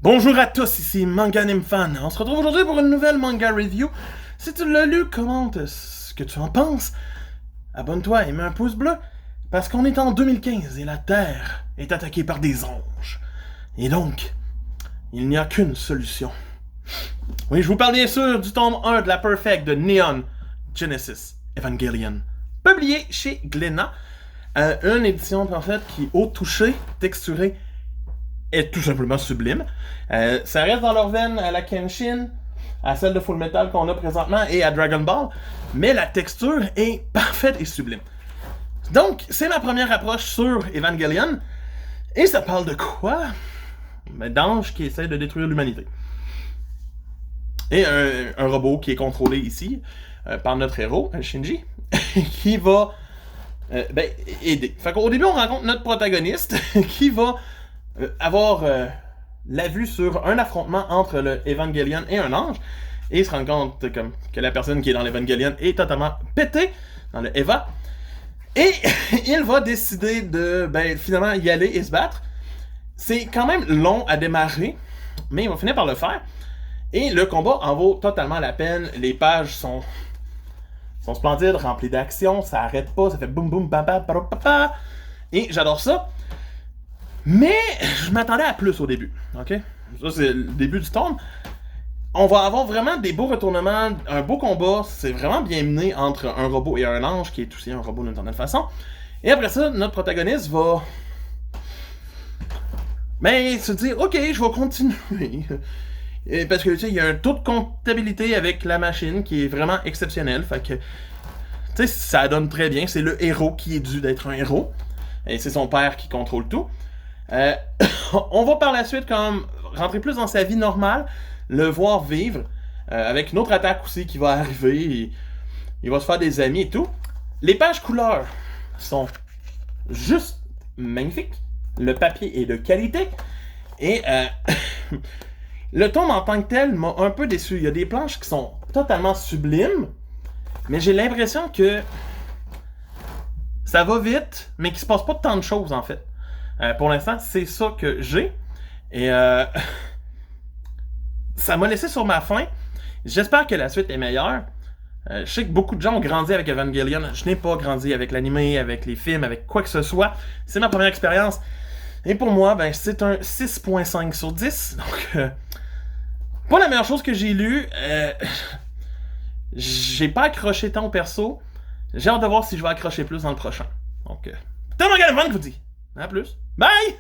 Bonjour à tous, ici Manga Fan. On se retrouve aujourd'hui pour une nouvelle manga review. Si tu l'as lu, commente ce que tu en penses. Abonne-toi et mets un pouce bleu, parce qu'on est en 2015 et la Terre est attaquée par des anges. Et donc, il n'y a qu'une solution. Oui, je vous parle bien sûr du tome 1 de la Perfect de Neon Genesis Evangelion, publié chez Glénat. Une édition en fait qui, au toucher, texturé, est tout simplement sublime. Ça reste dans leur veine à la Kenshin, à celle de Full Metal qu'on a présentement et à Dragon Ball, mais la texture est parfaite et sublime. Donc, c'est ma première approche sur Evangelion, et ça parle de quoi? Ben, d'anges qui essaient de détruire l'humanité. Et un robot qui est contrôlé ici par notre héros, Shinji, qui va aider. Fait qu'au début, on rencontre notre protagoniste qui va avoir la vue sur un affrontement entre le Evangelion et un ange, et se rendre compte que la personne qui est dans l'Evangelion est totalement pétée dans le Eva, et il va décider de finalement y aller et se battre. C'est quand même long à démarrer, mais il va finir par le faire, et le combat en vaut totalement la peine. Les pages sont splendides, remplies d'action, ça arrête pas, ça fait boum boum bam bam papa, et j'adore ça. Mais je m'attendais à plus au début, ok? Ça, c'est le début du tome. On va avoir vraiment des beaux retournements, un beau combat, c'est vraiment bien mené entre un robot et un ange, qui est aussi un robot d'une certaine façon. Et après ça, notre protagoniste va se dire, ok, je vais continuer. Et parce que, tu sais, il y a un taux de comptabilité avec la machine qui est vraiment exceptionnel, fait que, tu sais, ça donne très bien, c'est le héros qui est dû d'être un héros, et c'est son père qui contrôle tout. On va par la suite comme rentrer plus dans sa vie normale, le voir vivre, avec une autre attaque aussi qui va arriver, il va se faire des amis et tout. Les pages couleurs sont juste magnifiques, le papier est de qualité, et le tome en tant que tel m'a un peu déçu. Il y a des planches qui sont totalement sublimes, mais j'ai l'impression que ça va vite, mais qu'il se passe pas tant de choses en fait. Pour l'instant, c'est ça que j'ai. Et ça m'a laissé sur ma faim. J'espère que la suite est meilleure. Je sais que beaucoup de gens ont grandi avec Evangelion. Je n'ai pas grandi avec l'anime, avec les films, avec quoi que ce soit. C'est ma première expérience. Et pour moi, c'est un 6.5 sur 10. Donc, pas la meilleure chose que j'ai lue. J'ai pas accroché tant au perso. J'ai hâte de voir si je vais accrocher plus dans le prochain. Donc, Tom Manga Fan vous dit. À plus. Bye!